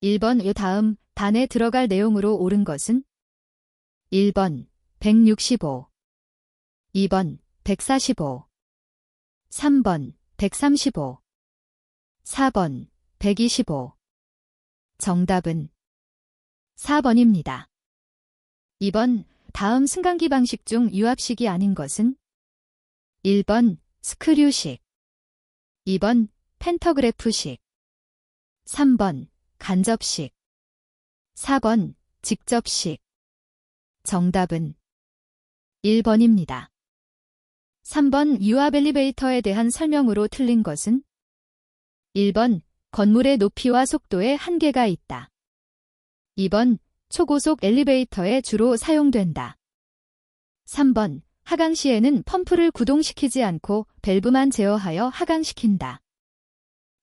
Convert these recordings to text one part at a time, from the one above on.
1번 요 다음 단에 들어갈 내용으로 옳은 것은 1번 165, 2번 145, 3번 135, 4번 125. 정답은 4번입니다. 2번 다음 승강기 방식 중 유압식이 아닌 것은 1번 스크류식, 2번 펜터그래프식, 3번 간접식, 4번 직접식. 정답은 1번입니다. 3번 유압 엘리베이터에 대한 설명으로 틀린 것은 1번 건물의 높이와 속도에 한계가 있다. 2번 초고속 엘리베이터에 주로 사용된다. 3번 하강 시에는 펌프를 구동시키지 않고 밸브만 제어하여 하강시킨다.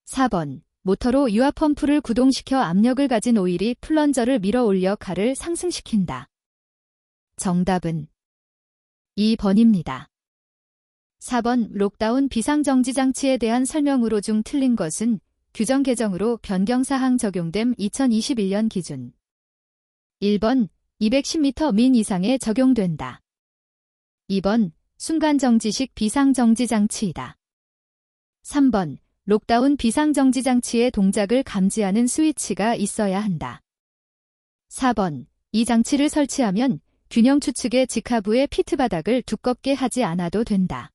4번 모터로 유압 펌프를 구동시켜 압력을 가진 오일이 플런저를 밀어 올려 칼을 상승시킨다. 정답은 2번입니다. 4번 록다운 비상정지 장치에 대한 설명으로 중 틀린 것은 규정 개정으로 변경사항 적용됨 2021년 기준 1번 210m 민 이상에 적용된다. 2번 순간정지식 비상정지 장치이다. 3번 록다운 비상정지 장치의 동작을 감지하는 스위치가 있어야 한다. 4번 이 장치를 설치하면 균형 추측의 직하부의 피트 바닥을 두껍게 하지 않아도 된다.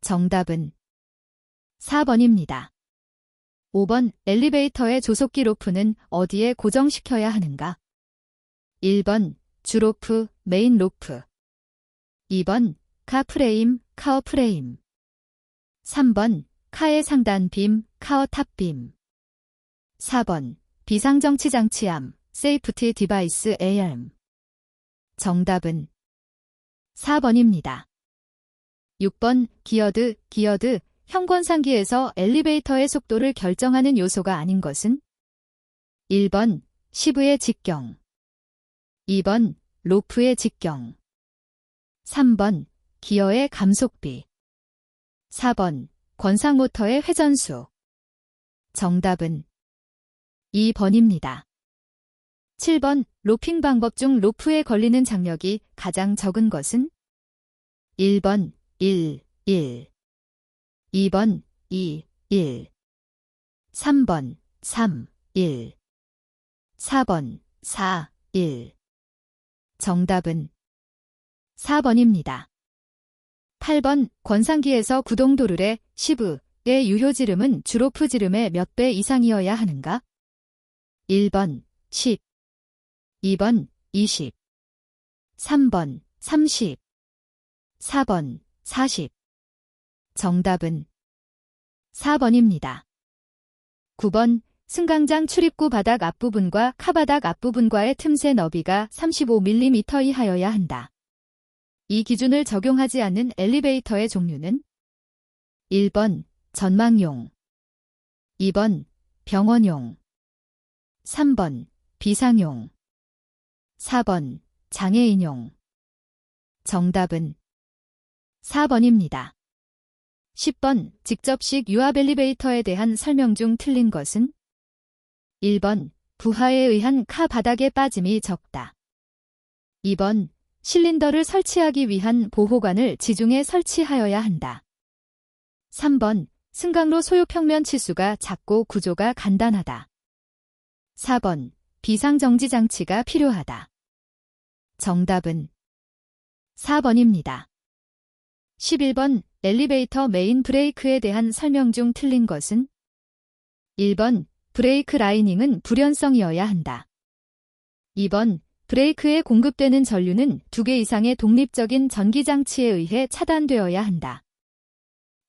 정답은 4번입니다. 5번 엘리베이터의 조속기 로프는 어디에 고정시켜야 하는가? 1번 주로프, 메인 로프, 2번 카프레임, 카어프레임, 3번 카의 상단빔, 카어 탑빔, 4번 비상정치 장치암, 세이프티 디바이스 ARM. 정답은 4번입니다. 6번 기어드, 형권상기에서 엘리베이터의 속도를 결정하는 요소가 아닌 것은 1번 시브의 직경, 2번 로프의 직경, 3번 기어의 감속비, 4번 권상모터의 회전수. 정답은 2번입니다. 7번 로핑 방법 중 로프에 걸리는 장력이 가장 적은 것은 1번 1, 2번 2, 3번 3, 4번 4, 1. 정답은 4번입니다. 8번 권상기에서 구동도르래 시브의 유효지름은 주로프 지름의 몇 배 이상이어야 하는가? 1번 10, 2번 20, 3번 30, 4번 40. 정답은 4번입니다. 9번 승강장 출입구 바닥 앞부분과 카바닥 앞부분과의 틈새 너비가 35mm 이하여야 한다. 이 기준을 적용하지 않는 엘리베이터의 종류는 1번 전망용, 2번 병원용, 3번 비상용, 4번 장애인용. 정답은 4번입니다. 10번 직접식 유압 엘리베이터에 대한 설명 중 틀린 것은 1번 부하에 의한 카 바닥의 빠짐이 적다. 2번 실린더를 설치하기 위한 보호관을 지중해 설치하여야 한다. 3번 승강로 소요평면 치수가 작고 구조가 간단하다. 4번 비상정지 장치가 필요하다. 정답은 4번입니다. 11번 엘리베이터 메인 브레이크에 대한 설명 중 틀린 것은 1번 브레이크 라이닝은 불연성이어야 한다. 2번 브레이크에 공급되는 전류는 2개 이상의 독립적인 전기장치에 의해 차단되어야 한다.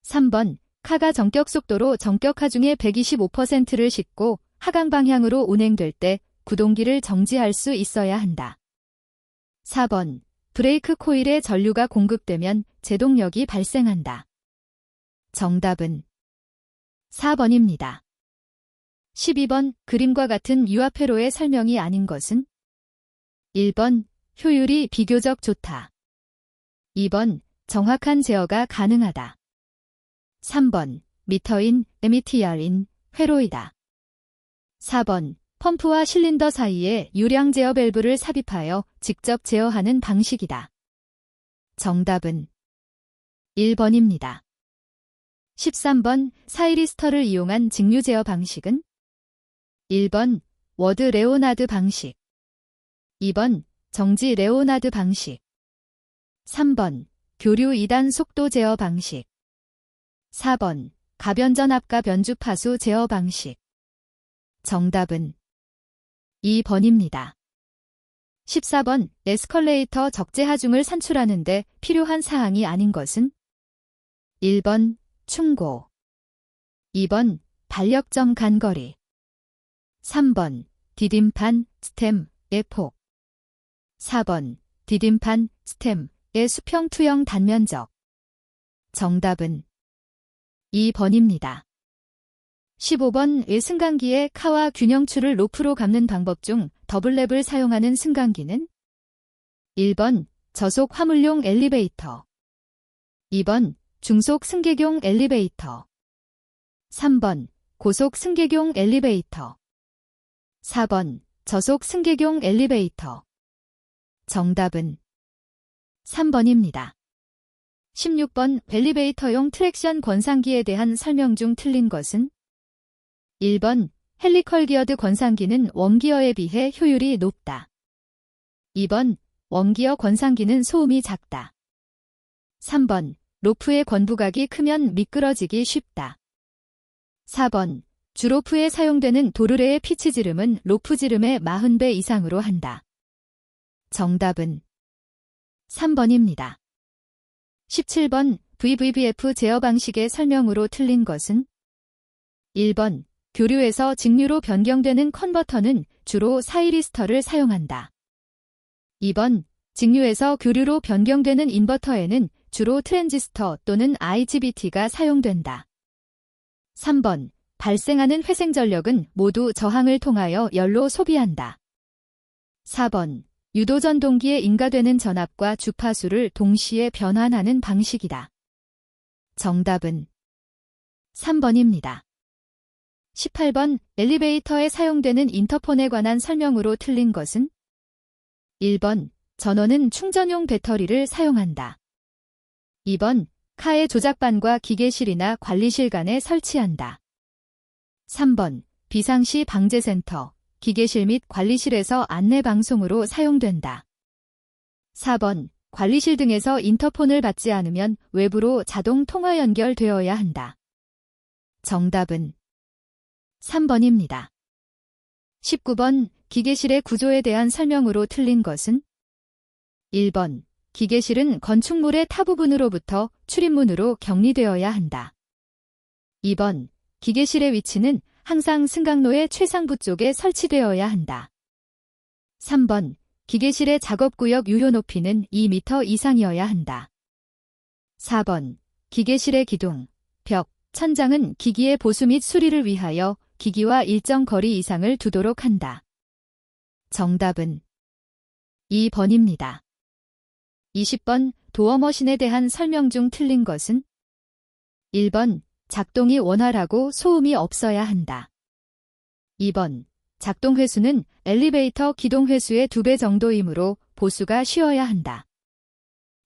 3번 카가 정격 속도로 정격 하중의 125%를 싣고 하강 방향으로 운행될 때 구동기를 정지할 수 있어야 한다. 4번 브레이크 코일에 전류가 공급되면 제동력이 발생한다. 정답은 4번입니다. 12번 그림과 같은 유압 회로의 설명이 아닌 것은 1번 효율이 비교적 좋다. 2번 정확한 제어가 가능하다. 3번 미터인, MTR인 회로이다. 4번 펌프와 실린더 사이에 유량 제어 밸브를 삽입하여 직접 제어하는 방식이다. 정답은 1번입니다. 13번 사이리스터를 이용한 직류 제어 방식은 1번 워드 레오나드 방식, 2번 정지 레오나드 방식, 3번 교류 2단 속도 제어 방식, 4번 가변전 합과 변주파수 제어 방식. 정답은 2번입니다. 14번 에스컬레이터 적재 하중을 산출하는 데 필요한 사항이 아닌 것은 1번 충고, 2번 달력점 간거리, 3번 디딤판 스템의 폭, 4번 디딤판 스템의 수평 투영 단면적. 정답은 2번입니다. 15번 승강기의 카와 균형추를 로프로 감는 방법 중 더블랩을 사용하는 승강기는 1번 저속 화물용 엘리베이터, 2번 중속 승객용 엘리베이터, 3번 고속 승객용 엘리베이터, 4번 저속 승객용 엘리베이터. 정답은 3번입니다. 16번 엘리베이터용 트랙션 권상기에 대한 설명 중 틀린 것은 1번 헬리컬 기어드 권상기는 웜기어에 비해 효율이 높다. 2번 웜기어 권상기는 소음이 작다. 3번 로프의 권부각이 크면 미끄러지기 쉽다. 4번 주로프에 사용되는 도르래의 피치 지름은 로프 지름의 40배 이상으로 한다. 정답은 3번입니다. 17번 VVVF 제어 방식의 설명으로 틀린 것은 1번 교류에서 직류로 변경되는 컨버터는 주로 사이리스터를 사용한다. 2번 직류에서 교류로 변경되는 인버터에는 주로 트랜지스터 또는 IGBT가 사용된다. 3번 발생하는 회생 전력은 모두 저항을 통하여 열로 소비한다. 4번 유도전동기에 인가되는 전압과 주파수를 동시에 변환하는 방식이다. 정답은 3번입니다. 18번 엘리베이터에 사용되는 인터폰에 관한 설명으로 틀린 것은 1번 전원은 충전용 배터리를 사용한다. 2번 카의 조작반과 기계실이나 관리실 간에 설치한다. 3번 비상시 방제센터, 기계실 및 관리실에서 안내방송으로 사용된다. 4번 관리실 등에서 인터폰을 받지 않으면 외부로 자동 통화 연결되어야 한다. 정답은 3번입니다. 19번 기계실의 구조에 대한 설명으로 틀린 것은 1번 기계실은 건축물의 타 부분으로부터 출입문으로 격리되어야 한다. 2번 기계실의 위치는 항상 승강로의 최상부 쪽에 설치되어야 한다. 3번 기계실의 작업구역 유효 높이는 2m 이상이어야 한다. 4번 기계실의 기둥, 벽, 천장은 기기의 보수 및 수리를 위하여 기기와 일정 거리 이상을 두도록 한다. 정답은 2번입니다. 20번 도어머신에 대한 설명 중 틀린 것은 1번 작동이 원활하고 소음이 없어야 한다. 2번 작동 횟수는 엘리베이터 기동 횟수의 2배 정도이므로 보수가 쉬어야 한다.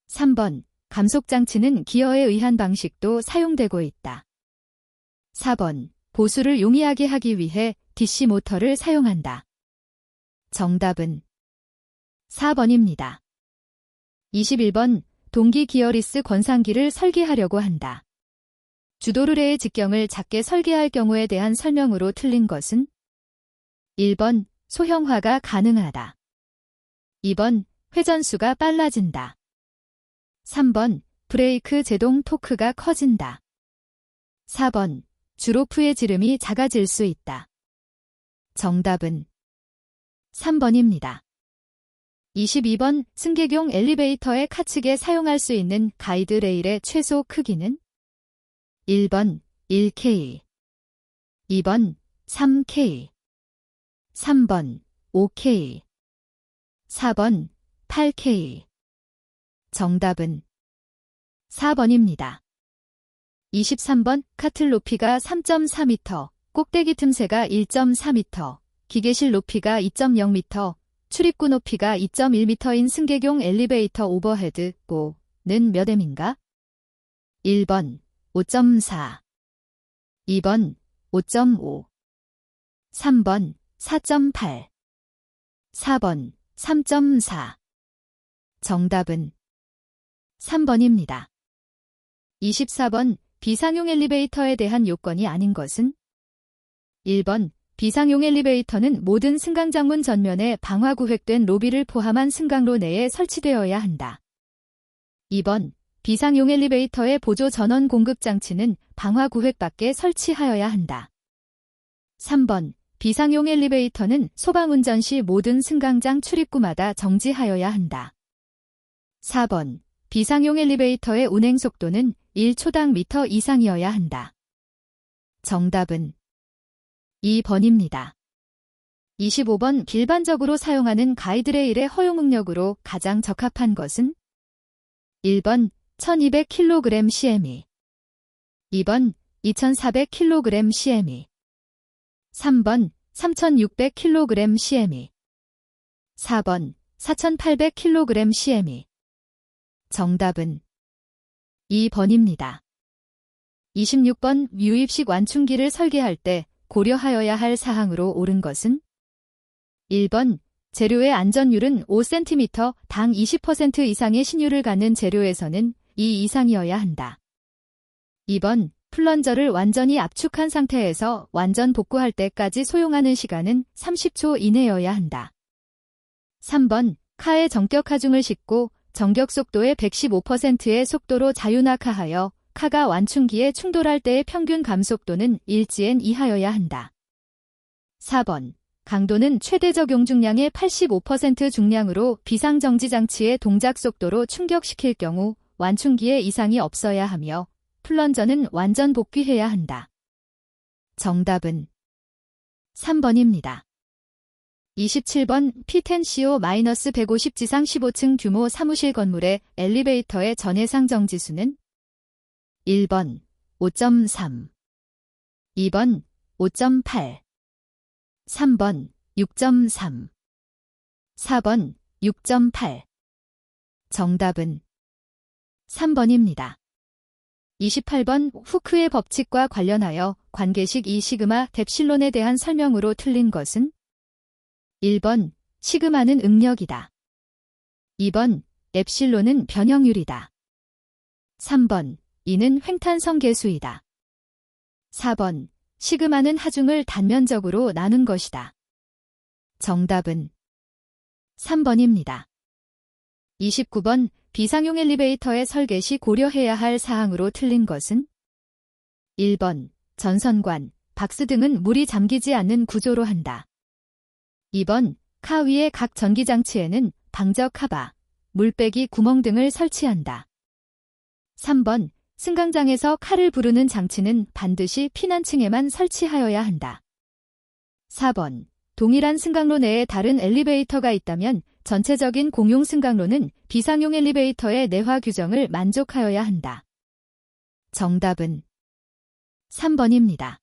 3번 감속장치는 기어에 의한 방식도 사용되고 있다. 4번 보수를 용이하게 하기 위해 DC 모터를 사용한다. 정답은 4번입니다. 21번 동기 기어리스 권상기를 설계하려고 한다. 주도르래의 직경을 작게 설계할 경우에 대한 설명으로 틀린 것은 1번 소형화가 가능하다. 2번 회전수가 빨라진다. 3번 브레이크 제동 토크가 커진다. 4번 주로프의 지름이 작아질 수 있다. 정답은 3번입니다. 22번 승객용 엘리베이터의 카측에 사용할 수 있는 가이드레일의 최소 크기는 1번 1K, 2번 3K, 3번 5K, 4번 8K. 정답은 4번입니다. 23번 카틀 높이가 3.4m, 꼭대기 틈새가 1.4m, 기계실 높이가 2.0m, 출입구 높이가 2.1m인 승객용 엘리베이터 오버헤드 5는 몇 M인가? 1번 5.4, 2번 5.5, 3번 4.8, 4번 3.4. 정답은 3번입니다. 24번 비상용 엘리베이터에 대한 요건이 아닌 것은? 1번 비상용 엘리베이터는 모든 승강장문 전면에 방화구획된 로비를 포함한 승강로 내에 설치되어야 한다. 2번 비상용 엘리베이터의 보조 전원 공급 장치는 방화구획 밖에 설치하여야 한다. 3번 비상용 엘리베이터는 소방운전 시 모든 승강장 출입구마다 정지하여야 한다. 4번 비상용 엘리베이터의 운행 속도는 1초당 미터 이상이어야 한다. 정답은 2번입니다. 25번 일반적으로 사용하는 가이드레일의 허용 응력으로 가장 적합한 것은? 1번 1200kg CME, 2번 2400kg CME, 3번 3600kg CME, 4번 4800kg CME. 정답은 2번입니다. 26번 유입식 완충기를 설계할 때 고려하여야 할 사항으로 옳은 것은? 1번 재료의 안전율은 5cm 당 20% 이상의 신유를 갖는 재료에서는 2 이상이어야 한다. 2번 플런저를 완전히 압축한 상태에서 완전 복구할 때까지 소요하는 시간은 30초 이내여야 한다. 3번 카에 정격 하중을 싣고 정격 속도의 115%의 속도로 자유낙하하여 카가 완충기에 충돌할 때의 평균 감속도는 1gn 이하여야 한다. 4번 강도는 최대 적용 중량의 85% 중량으로 비상정지 장치의 동작 속도로 충격시킬 경우 완충기에 이상이 없어야 하며 플런저는 완전 복귀해야 한다. 정답은 3번입니다. 27번 P10CO-150 지상 15층 규모 사무실 건물의 엘리베이터의 전해상 정지수는? 1번 5.3, 2번 5.8, 3번 6.3, 4번 6.8. 정답은 3번입니다. 28번 후크의 법칙과 관련하여 관계식 이 시그마 뎁실론에 대한 설명으로 틀린 것은? 1번 시그마는 응력이다. 2번 엡실론은 변형율이다. 3번 이는 횡탄성 계수이다. 4번 시그마는 하중을 단면적으로 나눈 것이다. 정답은 3번입니다. 29번 비상용 엘리베이터의 설계 시 고려해야 할 사항으로 틀린 것은? 1번 전선관, 박스 등은 물이 잠기지 않는 구조로 한다. 2번 카 위의 각 전기장치에는 방저 카바, 물빼기 구멍 등을 설치한다. 3번 승강장에서 카를 부르는 장치는 반드시 피난층에만 설치하여야 한다. 4번 동일한 승강로 내에 다른 엘리베이터가 있다면 전체적인 공용 승강로는 비상용 엘리베이터의 내화 규정을 만족하여야 한다. 정답은 3번입니다.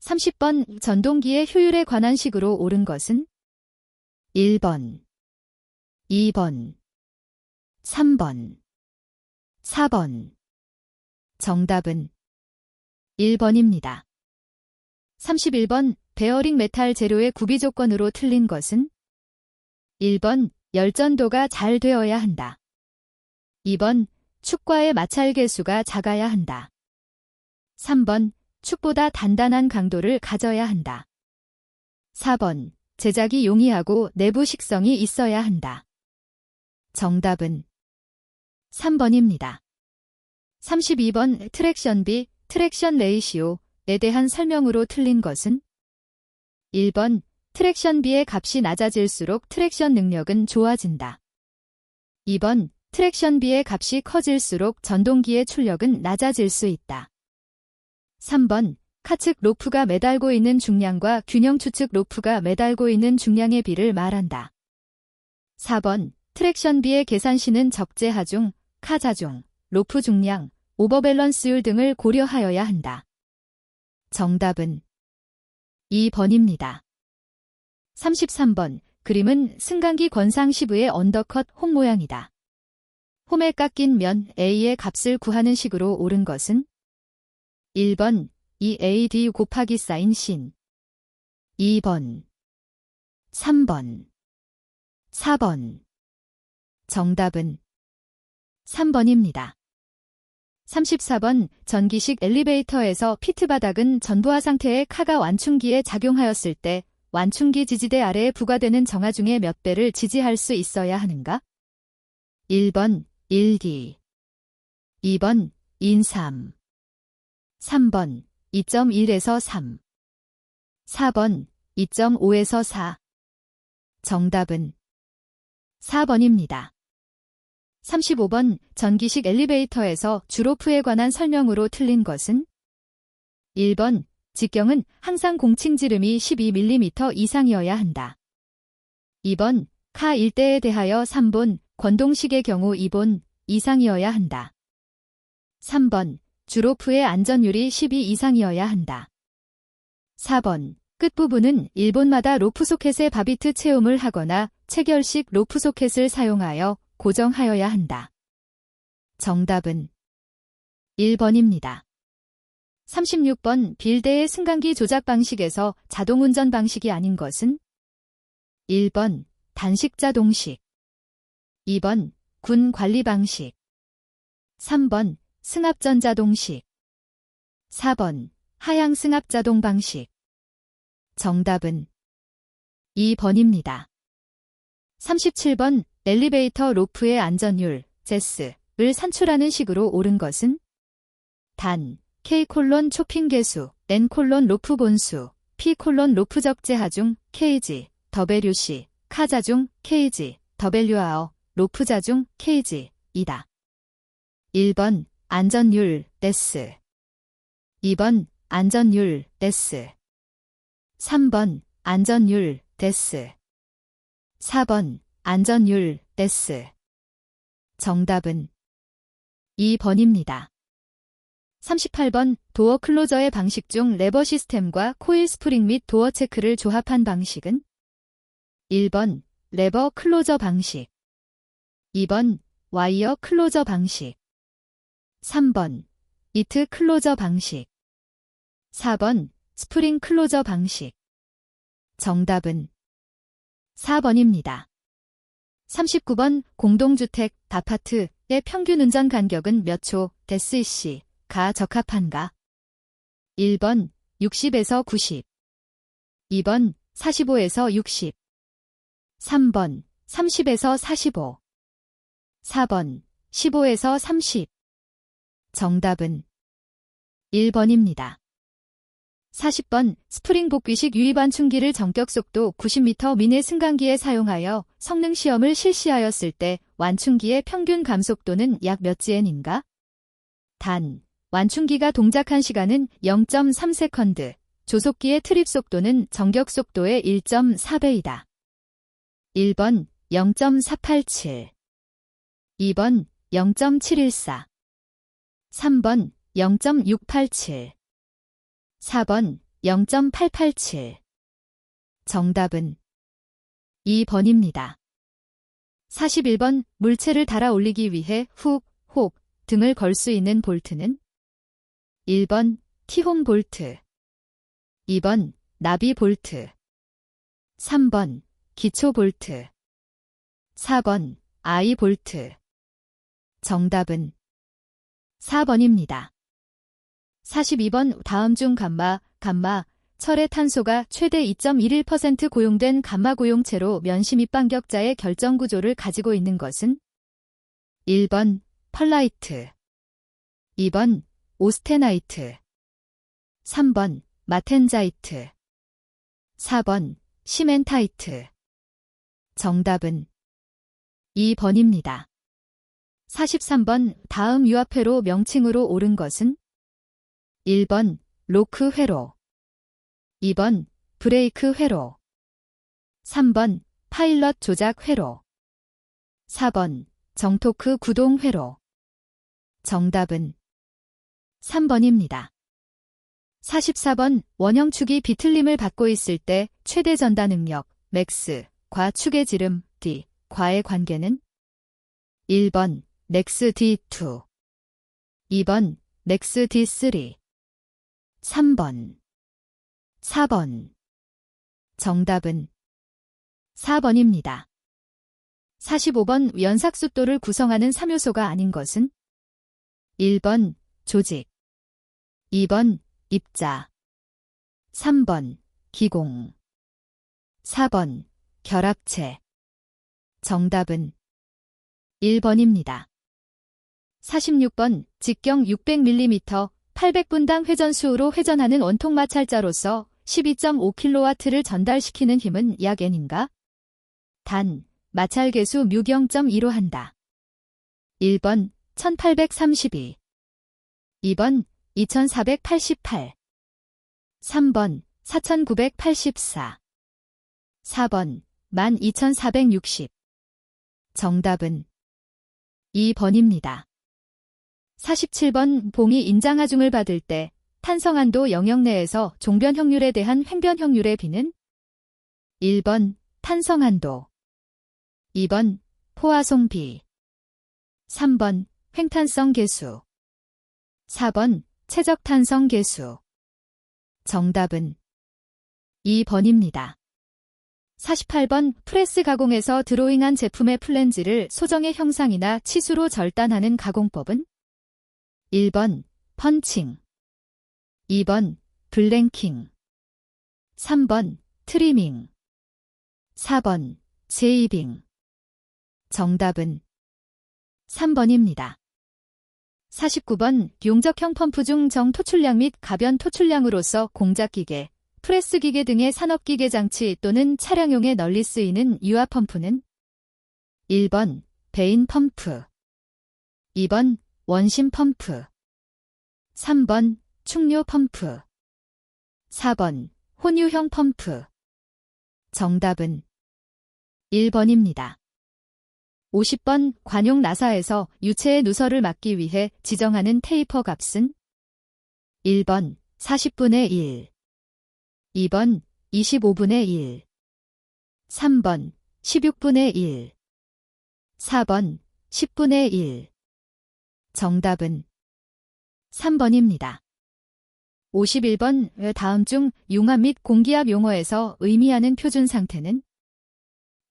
30번 전동기의 효율에 관한 식으로 옳은 것은? 1번, 2번, 3번, 4번. 정답은 1번입니다. 31번 베어링 메탈 재료의 구비 조건으로 틀린 것은? 1번 열전도가 잘 되어야 한다. 2번 축과의 마찰 계수가 작아야 한다. 3번 축보다 단단한 강도를 가져야 한다. 4번 제작이 용이하고 내부 식성이 있어야 한다. 정답은 3번입니다. 32번 트랙션비, 트랙션 레이시오에 대한 설명으로 틀린 것은? 1번 트랙션비의 값이 낮아질수록 트랙션 능력은 좋아진다. 2번 트랙션비의 값이 커질수록 전동기의 출력은 낮아질 수 있다. 3번 카측 로프가 매달고 있는 중량과 균형 추측 로프가 매달고 있는 중량의 비를 말한다. 4번 트랙션비의 계산시는 적재 하중, 카 자중, 로프 중량, 오버밸런스율 등을 고려하여야 한다. 정답은 2번입니다. 33번. 그림은 승강기 권상 시브의 언더컷 홈 모양이다. 홈에 깎인 면 A의 값을 구하는 식으로 옳은 것은? 1번 2AD 곱하기 사인 신. 2번 3번 4번. 정답은 3번입니다. 34번. 전기식 엘리베이터에서 피트 바닥은 전부하 상태의 카가 완충기에 작용하였을 때 완충기 지지대 아래에 부과되는 정하 중에 몇 배를 지지할 수 있어야 하는가? 1번 1기, 2번 2.3, 3번 2.1에서 3, 4번 2.5에서 4. 정답은 4번입니다. 35번. 전기식 엘리베이터에서 주로프에 관한 설명으로 틀린 것은? 1번. 직경은 항상 공칭 지름이 12mm 이상이어야 한다. 2번. 카 일대에 대하여 3본, 권동식의 경우 2본 이상이어야 한다. 3번. 주로프의 안전율이 12 이상이어야 한다. 4번. 끝부분은 1본마다 로프 소켓에 바비트 채움을 하거나 체결식 로프 소켓을 사용하여 고정하여야 한다. 정답은 1번입니다. 36번. 빌대의 승강기 조작 방식에서 자동운전 방식이 아닌 것은? 1번 단식 자동식, 2번 군 관리 방식, 3번 승합전 자동식, 4번 하향 승합 자동 방식. 정답은 2번입니다. 37번. 엘리베이터 로프의 안전율, 제스를 산출하는 식으로 옳은 것은? 단, K: 초핑 개수, N: 로프 본수, P: 로프 적재 하중, KG, WC, 카 자중, KG, WR, 로프 자중, KG, 이다. 1번 안전율, 데스, 2번 안전율, 데스, 3번 안전율, 데스, 4번 안전율, 데스. 정답은 2번입니다. 38번. 도어 클로저의 방식 중 레버 시스템과 코일 스프링 및 도어 체크를 조합한 방식은? 1번 레버 클로저 방식, 2번 와이어 클로저 방식, 3번 이트 클로저 방식, 4번 스프링 클로저 방식. 정답은 4번입니다. 39번. 공동주택, 아파트의 평균 운전 간격은 몇 초, 데스C가 적합한가? 1번 60에서 90, 2번 45에서 60, 3번 30에서 45, 4번 15에서 30. 정답은 1번입니다. 40번. 스프링 복귀식 유입완충기를 전격 속도 90m 미내 승강기에 사용하여 성능 시험을 실시하였을 때 완충기의 평균 감속도는 약 몇 gn인가? 단, 완충기가 동작한 시간은 0.3세컨드, 조속기의 트립 속도는 전격 속도의 1.4배이다. 1번 0.487, 2번 0.714, 3번 0.687, 4번 0.887. 정답은 2번입니다. 41번. 물체를 달아 올리기 위해 훅, 혹 등을 걸 수 있는 볼트는? 1번 T홈 볼트, 2번 나비 볼트, 3번 기초 볼트, 4번 I 볼트. 정답은 4번입니다. 42번. 다음 중 감마, 철의 탄소가 최대 2.11% 고용된 감마 고용체로 면시 밑반격자의 결정 구조를 가지고 있는 것은? 1번 펄라이트, 2번 오스테나이트, 3번 마텐자이트, 4번 시멘타이트. 정답은 2번입니다. 43번. 다음 유압회로 명칭으로 옳은 것은? 1번 로크 회로, 2번 브레이크 회로, 3번 파일럿 조작 회로, 4번 정토크 구동 회로. 정답은 3번입니다. 44번. 원형축이 비틀림을 받고 있을 때 최대 전다 능력은 맥스, 과 축의 지름, D, 과의 관계는 1번, 맥스 D2 2번, 맥스 D3 3번 4번 정답은 4번입니다. 45번 연삭숫도를 구성하는 3요소가 아닌 것은 1번 조직 2번 입자 3번 기공 4번 결합체 정답은 1번입니다. 46번 직경 600mm 800분당 회전수로 회전하는 원통 마찰자로서 12.5kW를 전달시키는 힘은 약 N인가? 단, 마찰 계수 뮤 0.2로 한다. 1번 1832 2번 2488 3번 4984 4번 12460 정답은 2번입니다. 47번 봉이 인장하중을 받을 때 탄성한도 영역 내에서 종변 확률에 대한 횡변 확률의 비는 1번 탄성한도 2번 포화송 비 3번 횡탄성 계수 4번 최적탄성 계수 정답은 2번입니다. 48번 프레스 가공에서 드로잉한 제품의 플랜지를 소정의 형상이나 치수로 절단하는 가공법은 1번 펀칭 2번 블랭킹 3번 트리밍 4번 제이빙 정답은 3번입니다. 49번 용적형 펌프 중 정토출량 및 가변 토출량으로서 공작기계, 프레스기계 등의 산업기계 장치 또는 차량용에 널리 쓰이는 유압 펌프는 1번 베인 펌프 2번 원심 펌프 3번 충료 펌프 4번 혼유형 펌프 정답은 1번입니다. 50번 관용 나사에서 유체의 누설을 막기 위해 지정하는 테이퍼 값은 1번 40분의 1 2번 25분의 1 3번 16분의 1 4번 10분의 1 정답은 3번입니다. 51번 다음 중 융합 및 공기압 용어에서 의미하는 표준 상태는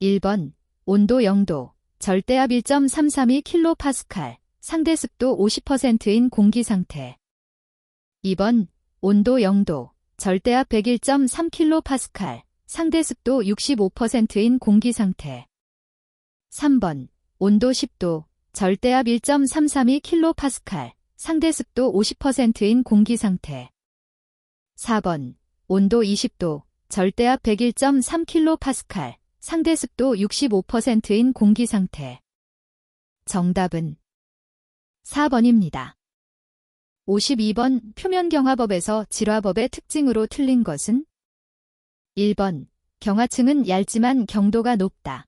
1번 온도 0도, 절대압 1.332kPa, 상대 습도 50%인 공기 상태 2번 온도 0도, 절대압 101.3kPa, 상대 습도 65%인 공기 상태 3번 온도 10도, 절대압 1.332kPa, 상대 습도 50%인 공기 상태 4번 온도 20도, 절대압 101.3kPa, 상대 습도 65%인 공기 상태 정답은 4번입니다. 52번 표면경화법에서 질화법의 특징으로 틀린 것은 1번 경화층은 얇지만 경도가 높다.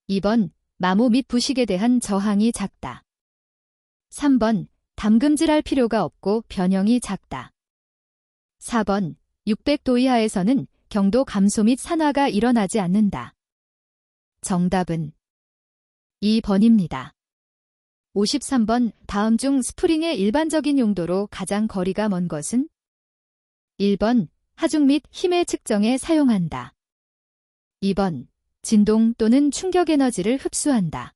2번 마모 및 부식에 대한 저항이 작다. 3번 담금질할 필요가 없고 변형이 작다. 4번 600도 이하에서는 경도 감소 및 산화가 일어나지 않는다. 정답은 2번입니다. 53번 다음 중 스프링의 일반적인 용도로 가장 거리가 먼 것은 1번 하중 및 힘의 측정에 사용한다. 2번 진동 또는 충격 에너지를 흡수한다.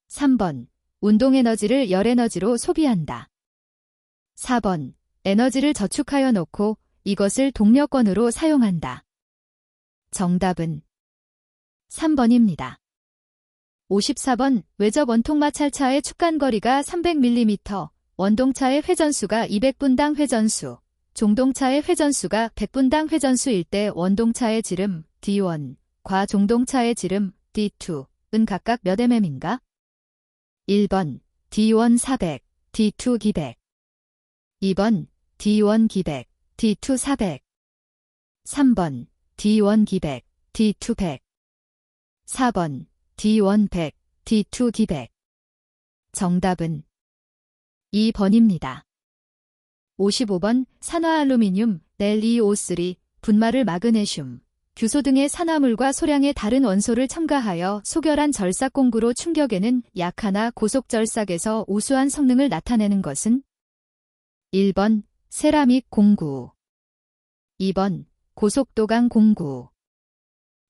3번 운동 에너지를 열 에너지로 소비한다. 4번 에너지를 저축하여 놓고 이것을 동력권으로 사용한다. 정답은 3번입니다. 54번 외접 원통 마찰차의 축간거리가 300mm, 원동차의 회전수가 200분당 회전수, 종동차의 회전수가 100분당 회전수일 때 원동차의 지름 D1, 과 종동차의 지름 D2은 각각 몇 mm인가? 1번 D1 400, D2 기백 2번 D1 기백, D2 400 3번 D1 기백, D2 100 4번 D1 100, D2 기백 정답은 2번입니다. 55번 산화알루미늄 넬2O3 분말을 마그네슘, 규소 등의 산화물과 소량의 다른 원소를 첨가하여 소결한 절삭 공구로 충격에는 약하나 고속절삭에서 우수한 성능을 나타내는 것은 1번 세라믹 공구, 2번 고속도강 공구,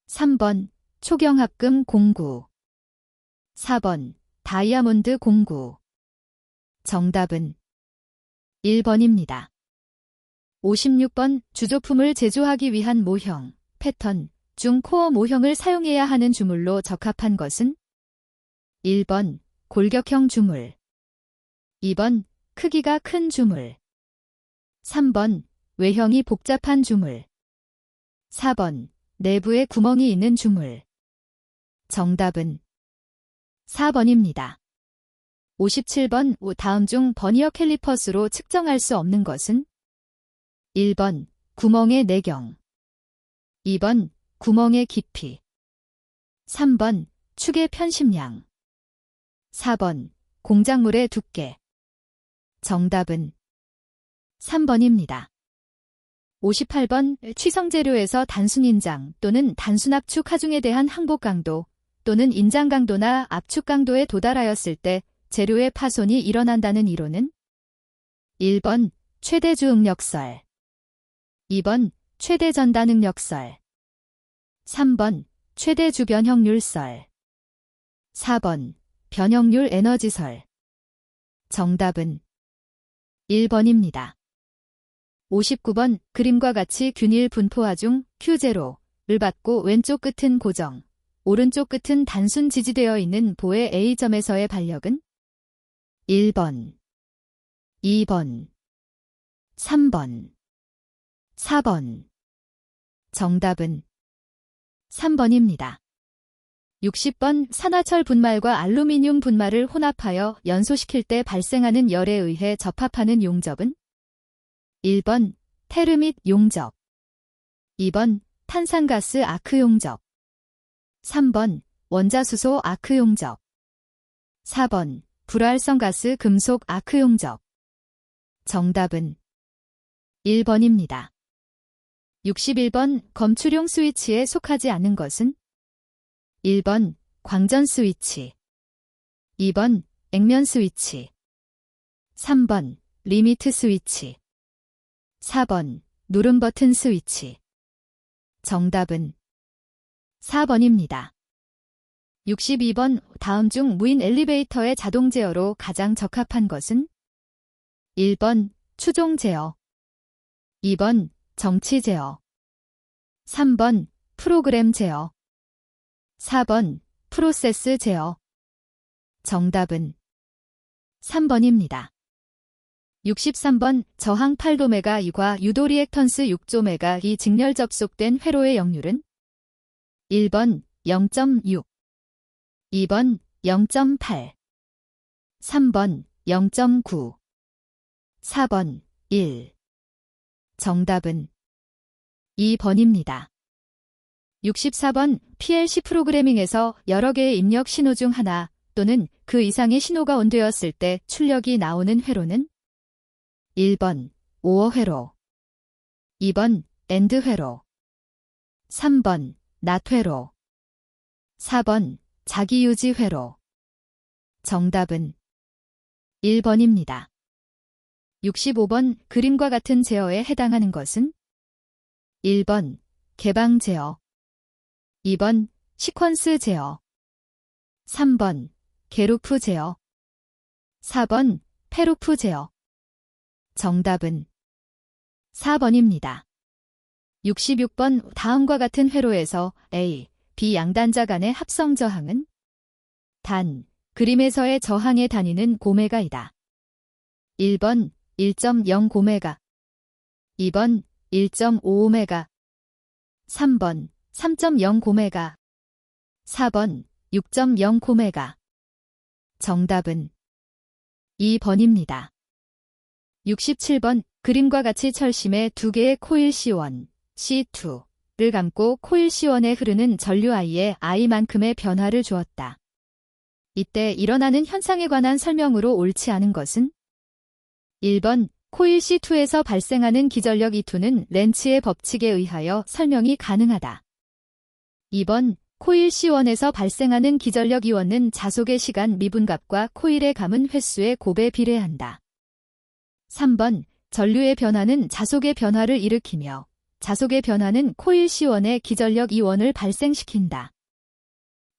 3번 초경합금 공구, 4번 다이아몬드 공구. 정답은 1번입니다. 56번 주조품을 제조하기 위한 모형, 패턴 중 코어 모형을 사용해야 하는 주물로 적합한 것은 1번 골격형 주물, 2번 크기가 큰 주물, 3번 외형이 복잡한 주물, 4번 내부에 구멍이 있는 주물. 정답은 4번입니다. 57번 다음 중 버니어 캘리퍼스로 측정할 수 없는 것은 1번 구멍의 내경, 2번 구멍의 깊이, 3번 축의 편심량, 4번 공작물의 두께. 정답은 3번입니다. 58번 취성재료에서 단순인장 또는 단순압축 하중에 대한 항복 강도 또는 인장 강도나 압축 강도에 도달하였을 때 재료의 파손이 일어난다는 이론은 1번 최대 주응력설, 2번 최대 전단응력설, 3번 최대 주변형률설, 4번 변형률 에너지설. 정답은 1번입니다. 59번 그림과 같이 균일 분포화 중 Q0를 받고 왼쪽 끝은 고정, 오른쪽 끝은 단순 지지되어 있는 보의 A점에서의 반력은 1번, 2번, 3번, 4번. 정답은 3번입니다. 60번 산화철 분말과 알루미늄 분말을 혼합하여 연소시킬 때 발생하는 열에 의해 접합하는 용접은 1번 테르밋 용접, 2번 탄산가스 아크 용접, 3번 원자수소 아크 용접, 4번 불활성 가스 금속 아크 용접. 정답은 1번입니다. 61번 검출용 스위치에 속하지 않는 것은 1번 광전 스위치, 2번 액면 스위치, 3번 리미트 스위치, 4번 누름 버튼 스위치. 정답은 4번입니다. 62번 다음 중 무인 엘리베이터의 자동 제어로 가장 적합한 것은 1번 추종 제어, 2번 정치 제어, 3번 프로그램 제어, 4번 프로세스 제어. 정답은 3번입니다. 63번 저항 8도메가 2과 유도 리액턴스 6조메가 2 직렬 접속된 회로의 역률은 1번 0.6, 2번 0.8, 3번 0.9, 4번 1. 정답은 2번입니다. 64번 PLC 프로그래밍에서 여러 개의 입력 신호 중 하나 또는 그 이상의 신호가 온되었을 때 출력이 나오는 회로는 1번 오어 회로, 2번 엔드 회로, 3번 낫 회로, 4번 자기유지 회로. 정답은 1번입니다. 65번 그림과 같은 제어에 해당하는 것은 1번 개방 제어, 2번 시퀀스 제어, 3번 게루프 제어, 4번 페루프 제어. 정답은 4번입니다. 66번 다음과 같은 회로에서 A, B 양단자 간의 합성 저항은 단, 그림에서의 저항의 단위는 고메가이다. 1번 1.0 고메가, 2번 1.5오메가, 3번 3.0 고메가, 4번 6.0 고메가. 정답은 2번입니다. 67번 그림과 같이 철심에 두 개의 코일 C1, C2를 감고 코일 C1에 흐르는 전류 I에 I만큼의 변화를 주었다. 이때 일어나는 현상에 관한 설명으로 옳지 않은 것은 1번 코일 C2에서 발생하는 기전력 E2는 렌츠의 법칙에 의하여 설명이 가능하다. 2번 코일 C1에서 발생하는 기전력 이원은 자속의 시간 미분값과 코일의 감은 횟수의 곱에 비례한다. 3번 전류의 변화는 자속의 변화를 일으키며 자속의 변화는 코일 C1의 기전력 이원을 발생시킨다.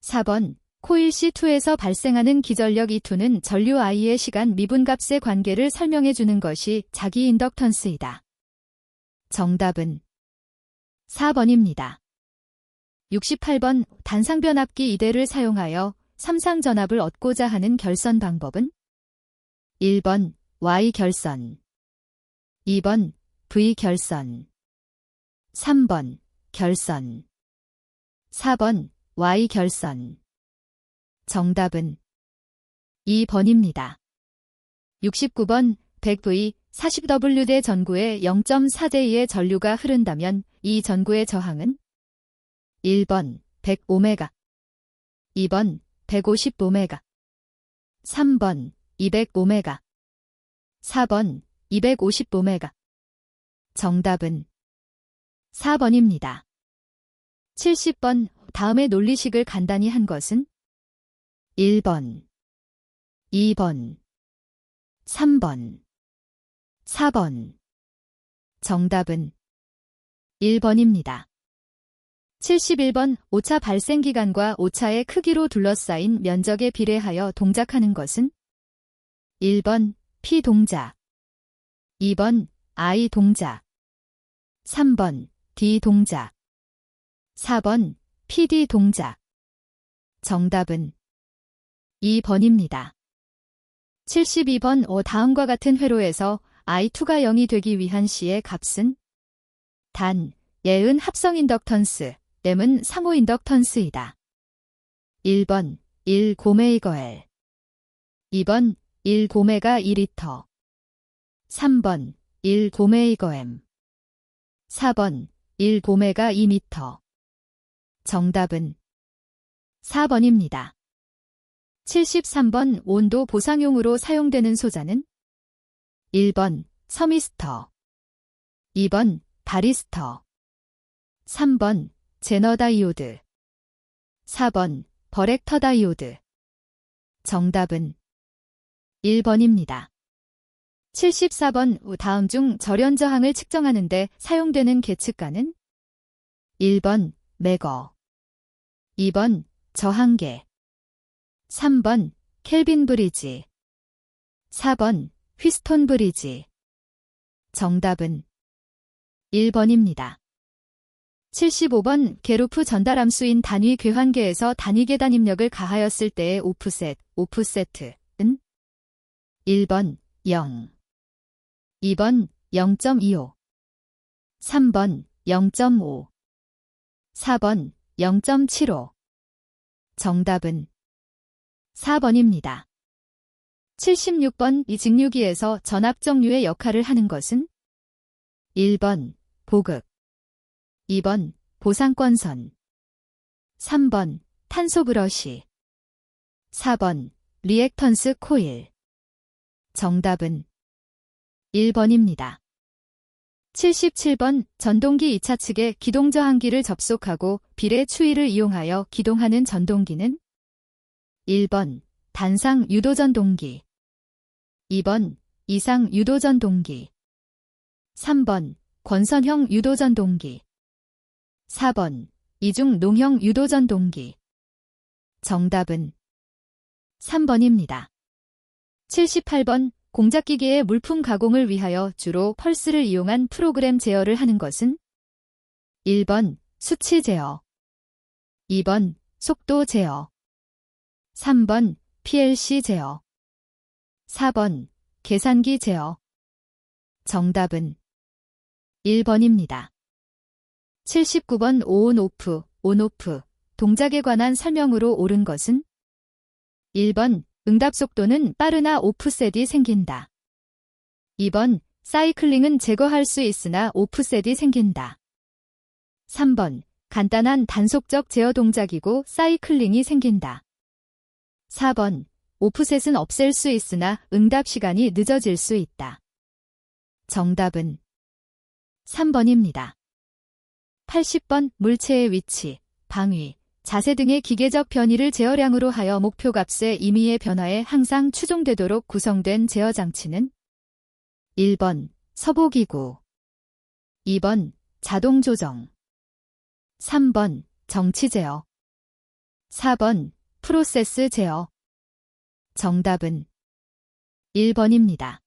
4번 코일 C2에서 발생하는 기전력 E2는 전류 I의 시간 미분값의 관계를 설명해주는 것이 자기 인덕턴스이다. 정답은 4번입니다. 68번 단상변압기 2대를 사용하여 삼상전압을 얻고자 하는 결선 방법은 1번 Y결선 2번 V결선 3번 결선 4번 Y결선 정답은 2번입니다. 69번 100V 40W대 전구에 0.4대2의 전류가 흐른다면 이 전구의 저항은 1번 100ω 2번 150ω 3번 200ω 4번 250ω 정답은 4번입니다. 70번 다음의 논리식을 간단히 한 것은 1번 2번 3번 4번 정답은 1번입니다. 71번 오차 발생 기간과 오차의 크기로 둘러싸인 면적에 비례하여 동작하는 것은 1번 P 동작 2번 I 동작 3번 D 동작 4번 PD 동작 정답은 2번입니다. 72번 다음과 같은 회로에서 I2가 0이 되기 위한 C의 값은 단, 예은 합성 인덕턴스, 램은 상호 인덕턴스이다. 1번 1고메이거L 2번 1고메가 2리터 3번 1고메이거M 4번 1고메가 2미터 정답은 4번입니다. 73번 온도 보상용으로 사용되는 소자는 1번 서미스터 2번 바리스터 3번 제너다이오드 4번 버렉터다이오드 정답은 1번입니다. 74번 다음 중 절연 저항을 측정하는 데 사용되는 계측가는 1번 매거 2번 저항계 3번 켈빈 브리지 4번 휘스톤 브리지 정답은 1번입니다. 75번 게루프 전달함수인 단위 궤환계에서 단위 계단 입력을 가하였을 때의 오프셋은 1번 0 2번 0.25 3번 0.5 4번 0.75 정답은 4번입니다. 76번 이 직류기에서 전압정류의 역할을 하는 것은 1번 보극 2번 보상권선 3번 탄소 브러시 4번 리액턴스 코일 정답은 1번입니다. 77번 전동기 2차 측에 기동저항기를 접속하고 비례 추이를 이용하여 기동하는 전동기는 1번 단상 유도전동기 2번 이상 유도전동기 3번 권선형 유도전동기 4번 이중 농형 유도전동기 정답은 3번입니다. 78번 공작기계의 물품 가공을 위하여 주로 펄스를 이용한 프로그램 제어를 하는 것은 1번 수치 제어 2번 속도 제어 3번 PLC 제어 4번 계산기 제어 정답은 1번입니다. 79번 온오프 동작에 관한 설명으로 옳은 것은 1번 응답 속도는 빠르나 오프셋이 생긴다. 2번 사이클링은 제거할 수 있으나 오프셋이 생긴다. 3번 간단한 단속적 제어 동작이고 사이클링이 생긴다. 4번 오프셋은 없앨 수 있으나 응답 시간이 늦어질 수 있다. 정답은 3번입니다. 80번 물체의 위치, 방위, 자세 등의 기계적 변이를 제어량으로 하여 목표값의 임의의 변화에 항상 추종되도록 구성된 제어장치는 1번 서보기구, 2번 자동조정, 3번 정치 제어, 4번 프로세스 제어. 정답은 1번입니다.